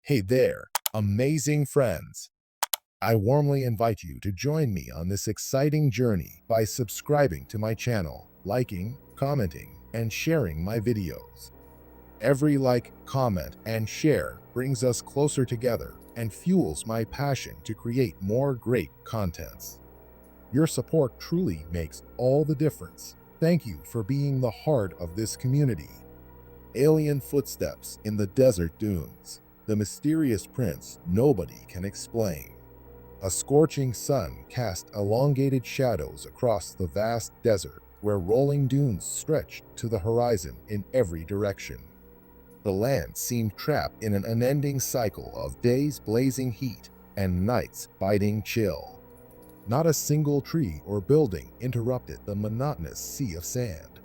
Hey there, amazing friends. I warmly invite you to join me on this exciting journey by subscribing to my channel, liking, commenting, and sharing my videos. Every like, comment, and share brings us closer together and fuels my passion to create more great contents. Your support truly makes all the difference. Thank you for being the heart of this community. Alien footsteps in the desert dunes. The mysterious prince nobody can explain. A scorching sun cast elongated shadows across the vast desert where rolling dunes stretched to the horizon in every direction. The land seemed trapped in an unending cycle of days blazing heat and nights biting chill. Not a single tree or building interrupted the monotonous sea of sand.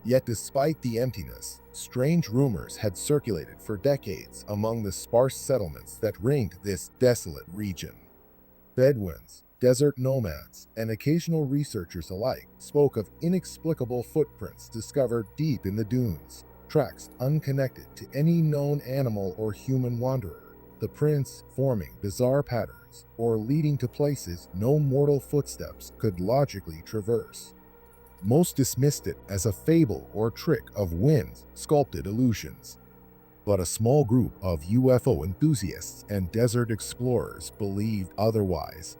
Yet despite the emptiness, strange rumors had circulated for decades among the sparse settlements that ringed this desolate region. Bedouins, desert nomads, and occasional researchers alike spoke of inexplicable footprints discovered deep in the dunes, tracks unconnected to any known animal or human wanderer, the prints forming bizarre patterns or leading to places no mortal footsteps could logically traverse. Most dismissed it as a fable or trick of wind-sculpted illusions. But a small group of UFO enthusiasts and desert explorers believed otherwise.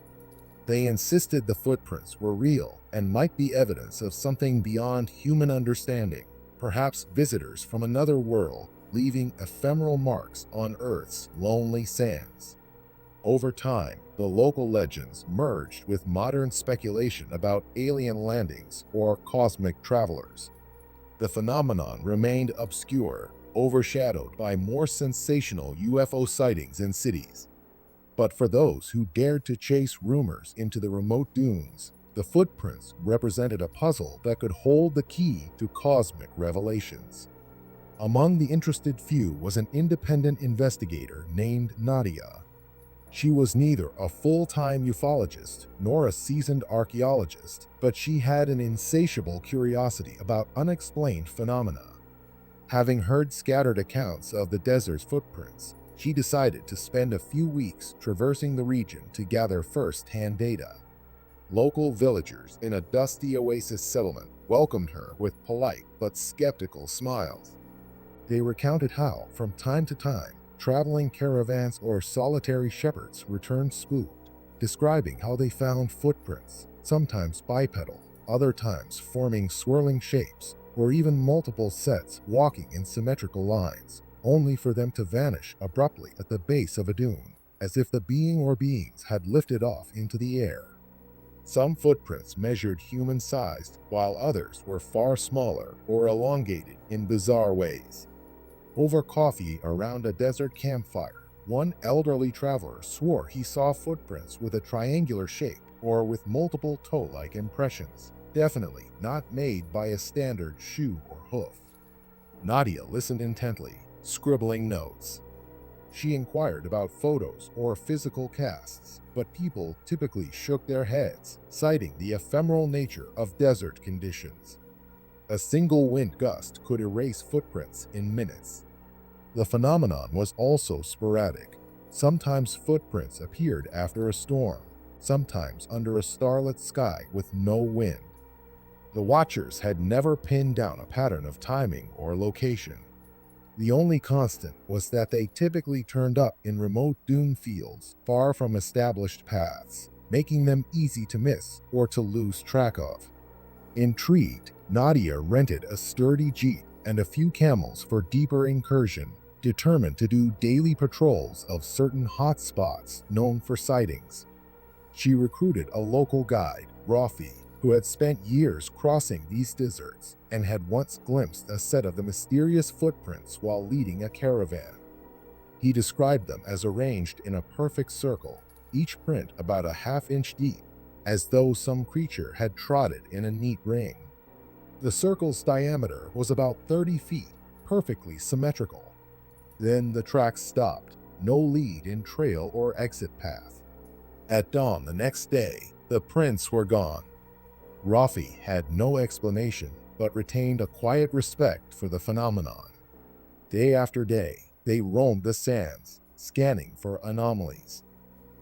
They insisted the footprints were real and might be evidence of something beyond human understanding, perhaps visitors from another world leaving ephemeral marks on Earth's lonely sands. Over time, the local legends merged with modern speculation about alien landings or cosmic travelers. The phenomenon remained obscure, overshadowed by more sensational UFO sightings in cities. But for those who dared to chase rumors into the remote dunes, the footprints represented a puzzle that could hold the key to cosmic revelations. Among the interested few was an independent investigator named Nadia. She was neither a full-time ufologist nor a seasoned archaeologist, but she had an insatiable curiosity about unexplained phenomena. Having heard scattered accounts of the desert's footprints, she decided to spend a few weeks traversing the region to gather first-hand data. Local villagers in a dusty oasis settlement welcomed her with polite but skeptical smiles. They recounted how, from time to time, traveling caravans or solitary shepherds returned spooked, describing how they found footprints, sometimes bipedal, other times forming swirling shapes, or even multiple sets walking in symmetrical lines, only for them to vanish abruptly at the base of a dune, as if the being or beings had lifted off into the air. Some footprints measured human-sized, while others were far smaller or elongated in bizarre ways. Over coffee around a desert campfire, one elderly traveler swore he saw footprints with a triangular shape or with multiple toe-like impressions, definitely not made by a standard shoe or hoof. Nadia listened intently, scribbling notes. She inquired about photos or physical casts, but people typically shook their heads, citing the ephemeral nature of desert conditions. A single wind gust could erase footprints in minutes. The phenomenon was also sporadic. Sometimes footprints appeared after a storm, sometimes under a starlit sky with no wind. The watchers had never pinned down a pattern of timing or location. The only constant was that they typically turned up in remote dune fields far from established paths, making them easy to miss or to lose track of. Intrigued, Nadia rented a sturdy jeep and a few camels for deeper incursion, determined to do daily patrols of certain hot spots known for sightings. She recruited a local guide, Rafi, who had spent years crossing these deserts and had once glimpsed a set of the mysterious footprints while leading a caravan. He described them as arranged in a perfect circle, each print about a half-inch deep, as though some creature had trotted in a neat ring. The circle's diameter was about 30 feet, perfectly symmetrical. Then the tracks stopped, no lead in trail or exit path. At dawn the next day, the prints were gone. Rafi had no explanation, but retained a quiet respect for the phenomenon. Day after day, they roamed the sands, scanning for anomalies.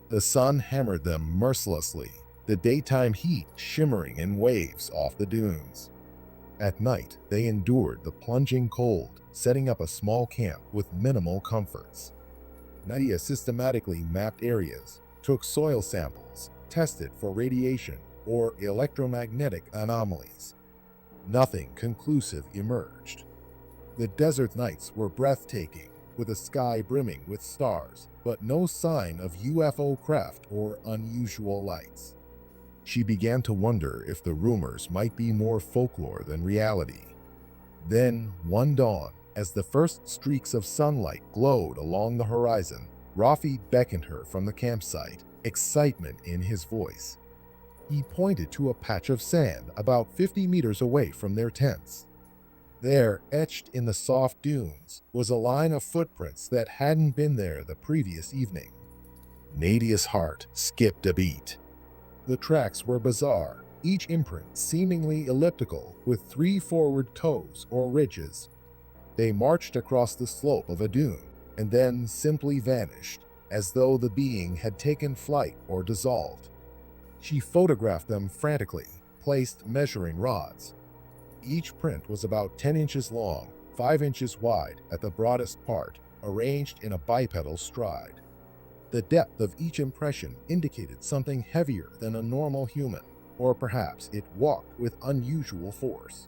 The sun hammered them mercilessly, the daytime heat shimmering in waves off the dunes. At night, they endured the plunging cold, setting up a small camp with minimal comforts. Nadia systematically mapped areas, took soil samples, tested for radiation or electromagnetic anomalies. Nothing conclusive emerged. The desert nights were breathtaking, with the sky brimming with stars, but no sign of UFO craft or unusual lights. She began to wonder if the rumors might be more folklore than reality. Then, one dawn, as the first streaks of sunlight glowed along the horizon, Rafi beckoned her from the campsite, excitement in his voice. He pointed to a patch of sand about 50 meters away from their tents. There, etched in the soft dunes, was a line of footprints that hadn't been there the previous evening. Nadia's heart skipped a beat. The tracks were bizarre, each imprint seemingly elliptical with 3 forward toes or ridges. They marched across the slope of a dune and then simply vanished, as though the being had taken flight or dissolved. She photographed them frantically, placed measuring rods. Each print was about 10 inches long, 5 inches wide at the broadest part, arranged in a bipedal stride. The depth of each impression indicated something heavier than a normal human, or perhaps it walked with unusual force.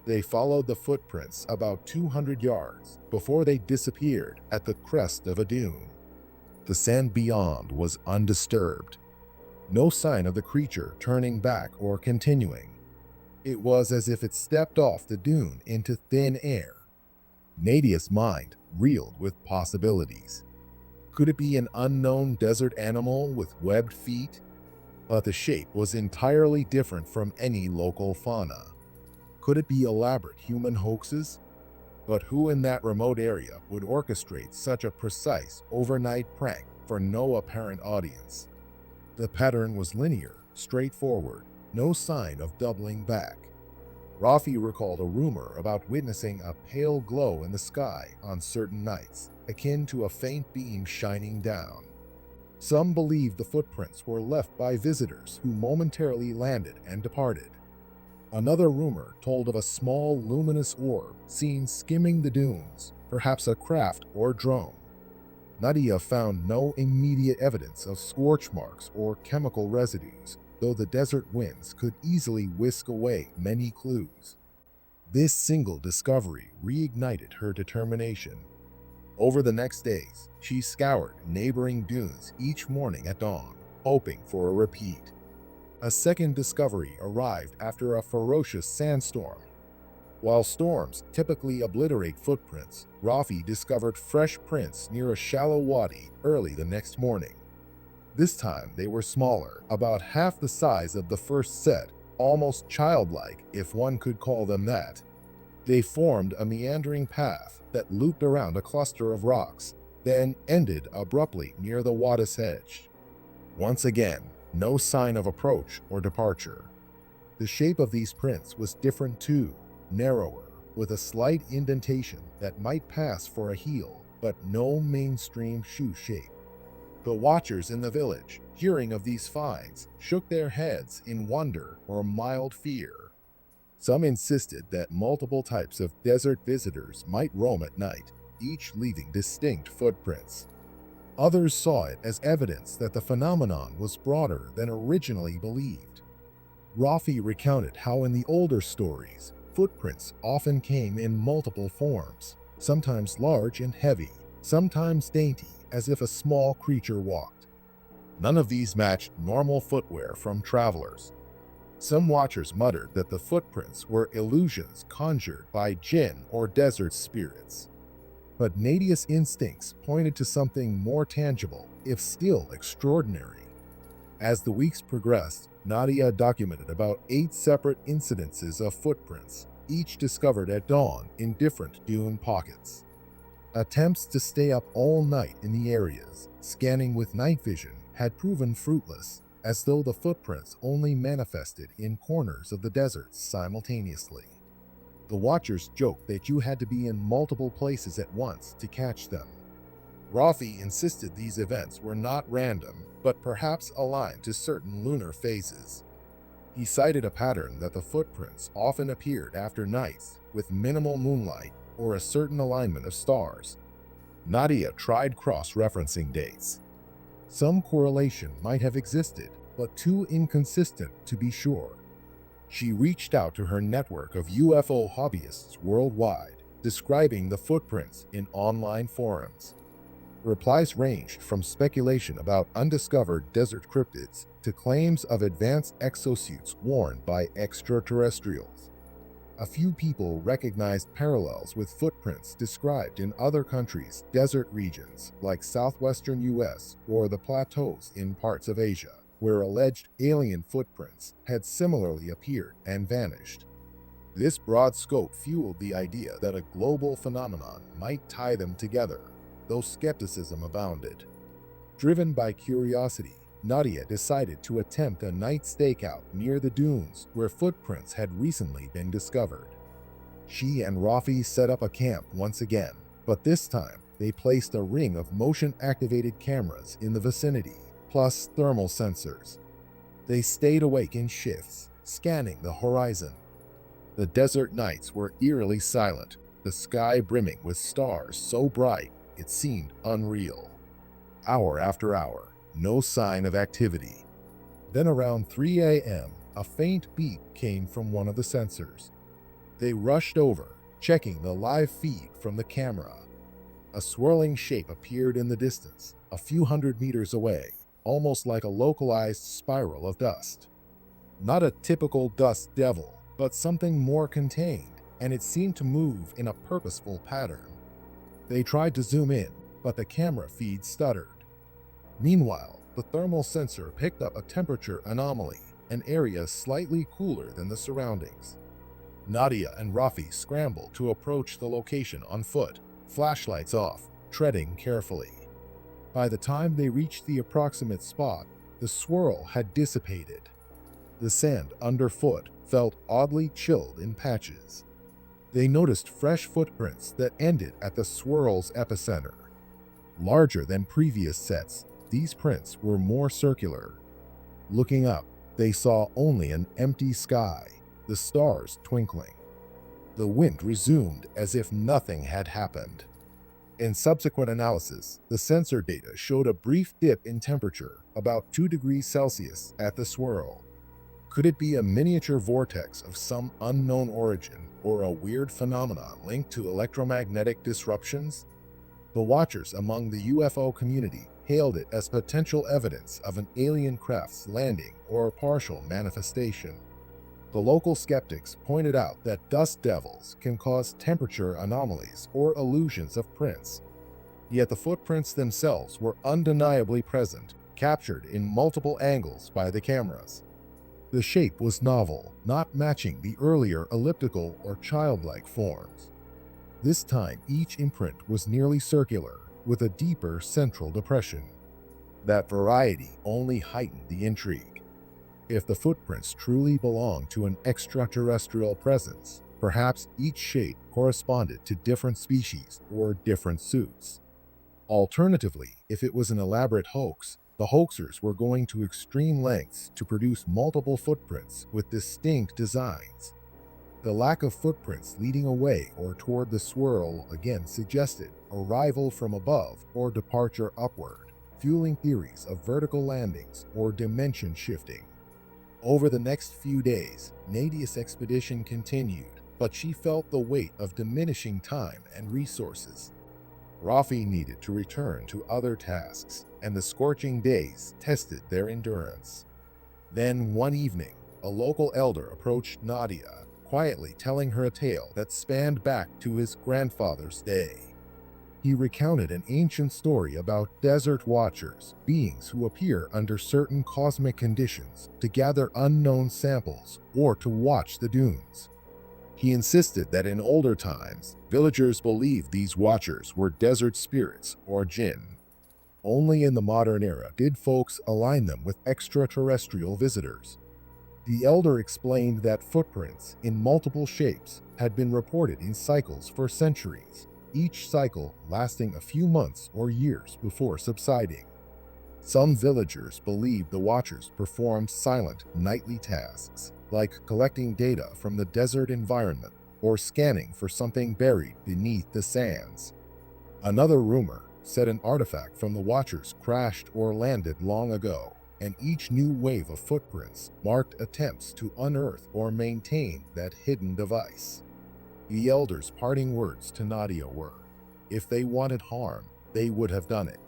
They followed the footprints about 200 yards before they disappeared at the crest of a dune. The sand beyond was undisturbed. No sign of the creature turning back or continuing. It was as if it stepped off the dune into thin air. Nadia's mind reeled with possibilities. Could it be an unknown desert animal with webbed feet? But the shape was entirely different from any local fauna. Could it be elaborate human hoaxes? But who in that remote area would orchestrate such a precise overnight prank for no apparent audience? The pattern was linear, straightforward, no sign of doubling back. Rafi recalled a rumor about witnessing a pale glow in the sky on certain nights, akin to a faint beam shining down. Some believed the footprints were left by visitors who momentarily landed and departed. Another rumor told of a small luminous orb seen skimming the dunes, perhaps a craft or drone. Nadia found no immediate evidence of scorch marks or chemical residues, though the desert winds could easily whisk away many clues. This single discovery reignited her determination. Over the next days, she scoured neighboring dunes each morning at dawn, hoping for a repeat. A second discovery arrived after a ferocious sandstorm. While storms typically obliterate footprints, Rafi discovered fresh prints near a shallow wadi early the next morning. This time they were smaller, about half the size of the first set, almost childlike if one could call them that. They formed a meandering path that looped around a cluster of rocks, then ended abruptly near the wadi's edge. Once again, no sign of approach or departure. The shape of these prints was different too, narrower, with a slight indentation that might pass for a heel, but no mainstream shoe shape. The watchers in the village, hearing of these finds, shook their heads in wonder or mild fear. Some insisted that multiple types of desert visitors might roam at night, each leaving distinct footprints. Others saw it as evidence that the phenomenon was broader than originally believed. Rafi recounted how in the older stories, footprints often came in multiple forms, sometimes large and heavy, sometimes dainty, as if a small creature walked. None of these matched normal footwear from travelers. Some watchers muttered that the footprints were illusions conjured by jinn or desert spirits. But Nadia's instincts pointed to something more tangible, if still extraordinary. As the weeks progressed, Nadia documented about 8 separate incidences of footprints, each discovered at dawn in different dune pockets. Attempts to stay up all night in the areas, scanning with night vision, had proven fruitless, as though the footprints only manifested in corners of the desert simultaneously. The watchers joked that you had to be in multiple places at once to catch them. Rafi insisted these events were not random, but perhaps aligned to certain lunar phases. He cited a pattern that the footprints often appeared after nights with minimal moonlight or a certain alignment of stars. Nadia tried cross-referencing dates. Some correlation might have existed, but too inconsistent to be sure. She reached out to her network of UFO hobbyists worldwide, describing the footprints in online forums. Replies ranged from speculation about undiscovered desert cryptids to claims of advanced exosuits worn by extraterrestrials. A few people recognized parallels with footprints described in other countries' desert regions like southwestern US or the plateaus in parts of Asia, where alleged alien footprints had similarly appeared and vanished. This broad scope fueled the idea that a global phenomenon might tie them together, though skepticism abounded. Driven by curiosity, Nadia decided to attempt a night stakeout near the dunes where footprints had recently been discovered. She and Rafi set up a camp once again, but this time they placed a ring of motion-activated cameras in the vicinity, plus thermal sensors. They stayed awake in shifts, scanning the horizon. The desert nights were eerily silent, the sky brimming with stars so bright it seemed unreal. Hour after hour, no sign of activity. Then around 3 a.m., a faint beep came from one of the sensors. They rushed over, checking the live feed from the camera. A swirling shape appeared in the distance, a few hundred meters away, almost like a localized spiral of dust. Not a typical dust devil, but something more contained, and it seemed to move in a purposeful pattern. They tried to zoom in, but the camera feed stuttered. Meanwhile, the thermal sensor picked up a temperature anomaly, an area slightly cooler than the surroundings. Nadia and Rafi scrambled to approach the location on foot, flashlights off, treading carefully. By the time they reached the approximate spot, the swirl had dissipated. The sand underfoot felt oddly chilled in patches. They noticed fresh footprints that ended at the swirl's epicenter. Larger than previous sets, these prints were more circular. Looking up, they saw only an empty sky, the stars twinkling. The wind resumed as if nothing had happened. In subsequent analysis, the sensor data showed a brief dip in temperature, about 2 degrees Celsius, at the swirl. Could it be a miniature vortex of some unknown origin or a weird phenomenon linked to electromagnetic disruptions? The watchers among the UFO community hailed it as potential evidence of an alien craft's landing or partial manifestation. The local skeptics pointed out that dust devils can cause temperature anomalies or illusions of prints. Yet the footprints themselves were undeniably present, captured in multiple angles by the cameras. The shape was novel, not matching the earlier elliptical or childlike forms. This time, each imprint was nearly circular, with a deeper central depression. That variety only heightened the intrigue. If the footprints truly belonged to an extraterrestrial presence, perhaps each shape corresponded to different species or different suits. Alternatively, if it was an elaborate hoax, the hoaxers were going to extreme lengths to produce multiple footprints with distinct designs. The lack of footprints leading away or toward the swirl again suggested arrival from above or departure upward, fueling theories of vertical landings or dimension shifting. Over the next few days, Nadia's expedition continued, but she felt the weight of diminishing time and resources. Rafi needed to return to other tasks, and the scorching days tested their endurance. Then one evening, a local elder approached Nadia, quietly telling her a tale that spanned back to his grandfather's day. He recounted an ancient story about desert watchers, beings who appear under certain cosmic conditions to gather unknown samples or to watch the dunes. He insisted that in older times, villagers believed these watchers were desert spirits or jinn. Only in the modern era did folks align them with extraterrestrial visitors. The elder explained that footprints in multiple shapes had been reported in cycles for centuries, each cycle lasting a few months or years before subsiding. Some villagers believe the Watchers performed silent nightly tasks, like collecting data from the desert environment or scanning for something buried beneath the sands. Another rumor said an artifact from the Watchers crashed or landed long ago, and each new wave of footprints marked attempts to unearth or maintain that hidden device. The Elder's parting words to Nadia were, "If they wanted harm, they would have done it.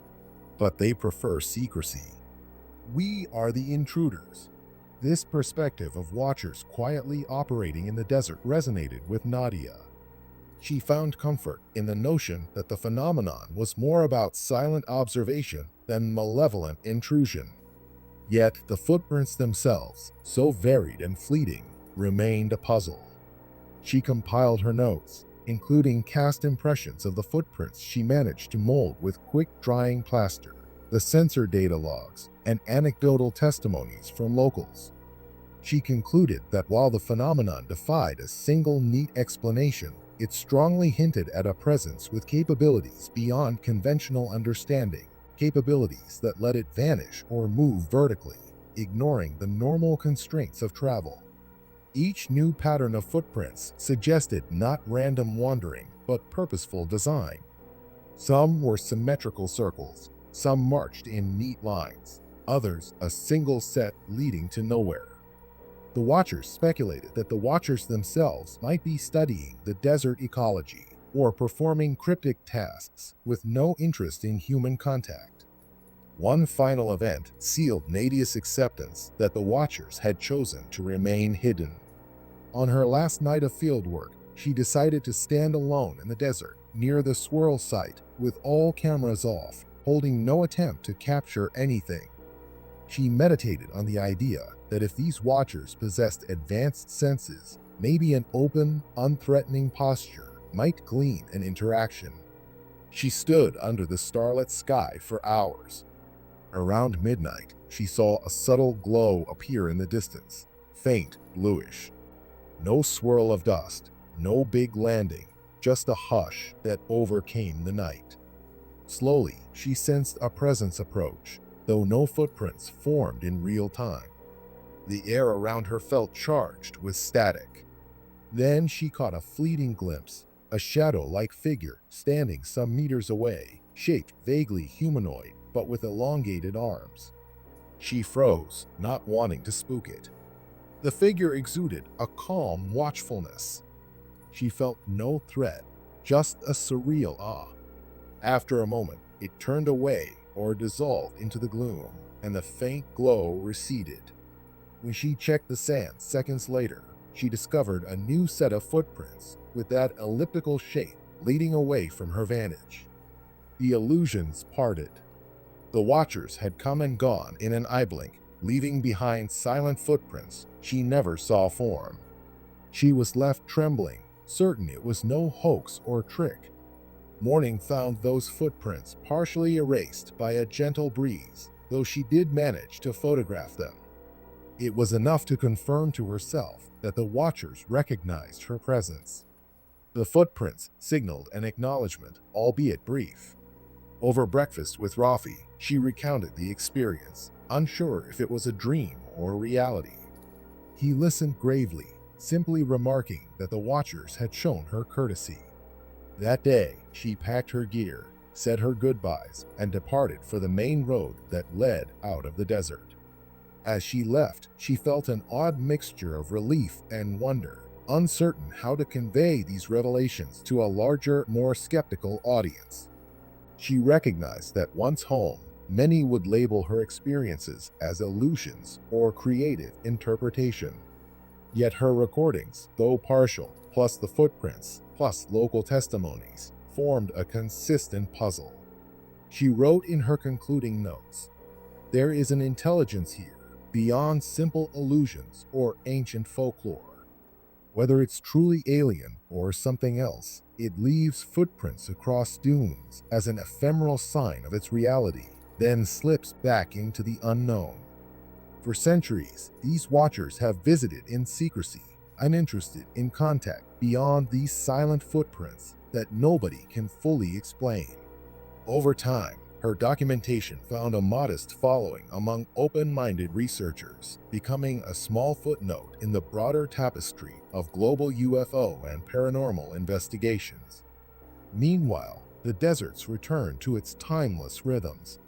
But they prefer secrecy. We are the intruders." This perspective of Watchers quietly operating in the desert resonated with Nadia. She found comfort in the notion that the phenomenon was more about silent observation than malevolent intrusion. Yet the footprints themselves, so varied and fleeting, remained a puzzle. She compiled her notes, including cast impressions of the footprints she managed to mold with quick-drying plaster, the sensor data logs, and anecdotal testimonies from locals. She concluded that while the phenomenon defied a single neat explanation, it strongly hinted at a presence with capabilities beyond conventional understanding, capabilities that let it vanish or move vertically, ignoring the normal constraints of travel. Each new pattern of footprints suggested not random wandering, but purposeful design. Some were symmetrical circles, some marched in neat lines, others a single set leading to nowhere. The Watchers speculated that the Watchers themselves might be studying the desert ecology or performing cryptic tasks with no interest in human contact. One final event sealed Nadia's acceptance that the Watchers had chosen to remain hidden. On her last night of fieldwork, she decided to stand alone in the desert near the swirl site with all cameras off, holding no attempt to capture anything. She meditated on the idea that if these Watchers possessed advanced senses, maybe an open, unthreatening posture might glean an interaction. She stood under the starlit sky for hours. Around midnight, she saw a subtle glow appear in the distance, faint, bluish. No swirl of dust, no big landing, just a hush that overcame the night. Slowly, she sensed a presence approach, though no footprints formed in real time. The air around her felt charged with static. Then she caught a fleeting glimpse, a shadow-like figure standing some meters away, shaped vaguely humanoid, but with elongated arms. She froze, not wanting to spook it. The figure exuded a calm watchfulness. She felt no threat, just a surreal awe. After a moment, it turned away or dissolved into the gloom, and the faint glow receded. When she checked the sand seconds later, she discovered a new set of footprints with that elliptical shape leading away from her vantage. The illusions parted. The Watchers had come and gone in an eye blink, leaving behind silent footprints she never saw form. She was left trembling, certain it was no hoax or trick. Morning found those footprints partially erased by a gentle breeze, though she did manage to photograph them. It was enough to confirm to herself that the Watchers recognized her presence. The footprints signaled an acknowledgement, albeit brief. Over breakfast with Rafi, she recounted the experience, unsure if it was a dream or reality. He listened gravely, simply remarking that the Watchers had shown her courtesy. That day, she packed her gear, said her goodbyes, and departed for the main road that led out of the desert. As she left, she felt an odd mixture of relief and wonder, uncertain how to convey these revelations to a larger, more skeptical audience. She recognized that once home, many would label her experiences as illusions or creative interpretation. Yet her recordings, though partial, plus the footprints, plus local testimonies, formed a consistent puzzle. She wrote in her concluding notes, "There is an intelligence here, beyond simple illusions or ancient folklore. Whether it's truly alien or something else, it leaves footprints across dunes as an ephemeral sign of its reality, then slips back into the unknown. For centuries, these Watchers have visited in secrecy, uninterested in contact beyond these silent footprints that nobody can fully explain. Over time, her documentation found a modest following among open-minded researchers, becoming a small footnote in the broader tapestry of global UFO and paranormal investigations. Meanwhile, the deserts returned to its timeless rhythms.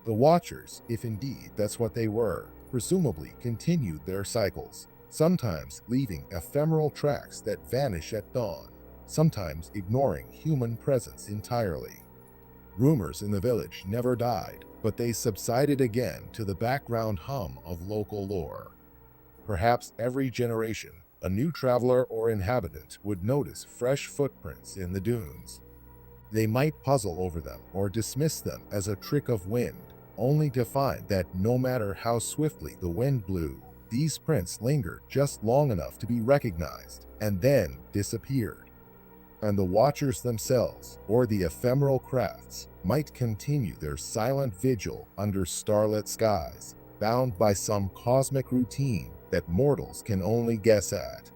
The Watchers, if indeed that's what they were, presumably continued their cycles, sometimes leaving ephemeral tracks that vanish at dawn, sometimes ignoring human presence entirely. Rumors in the village never died, but they subsided again to the background hum of local lore. Perhaps every generation, a new traveler or inhabitant would notice fresh footprints in the dunes. They might puzzle over them or dismiss them as a trick of wind, only to find that no matter how swiftly the wind blew, these prints lingered just long enough to be recognized and then disappeared. And the Watchers themselves, or the ephemeral crafts, might continue their silent vigil under starlit skies, bound by some cosmic routine that mortals can only guess at.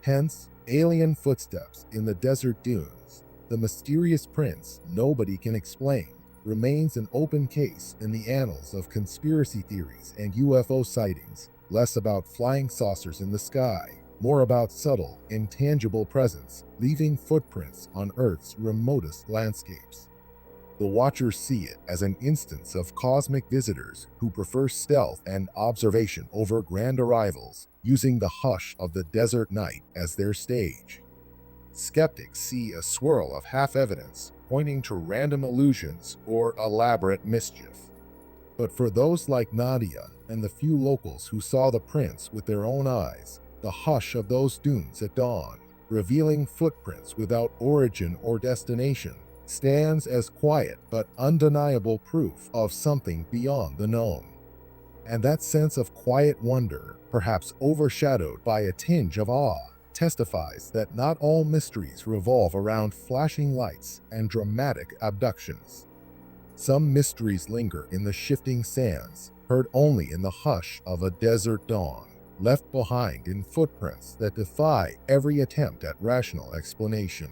Hence, alien footsteps in the desert dunes, the mysterious prints nobody can explain, remains an open case in the annals of conspiracy theories and UFO sightings, less about flying saucers in the sky, more about subtle, intangible presence, leaving footprints on Earth's remotest landscapes. The Watchers see it as an instance of cosmic visitors who prefer stealth and observation over grand arrivals, using the hush of the desert night as their stage. Skeptics see a swirl of half-evidence pointing to random illusions or elaborate mischief. But for those like Nadia and the few locals who saw the prints with their own eyes, the hush of those dunes at dawn, revealing footprints without origin or destination, stands as quiet but undeniable proof of something beyond the known. And that sense of quiet wonder, perhaps overshadowed by a tinge of awe, testifies that not all mysteries revolve around flashing lights and dramatic abductions. Some mysteries linger in the shifting sands, heard only in the hush of a desert dawn, left behind in footprints that defy every attempt at rational explanation.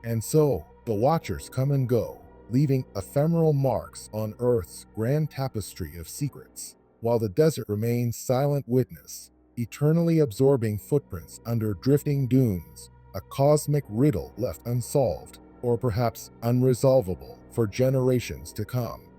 And so, the Watchers come and go, leaving ephemeral marks on Earth's grand tapestry of secrets, while the desert remains silent witness, eternally absorbing footprints under drifting dunes, a cosmic riddle left unsolved, or perhaps unresolvable, for generations to come.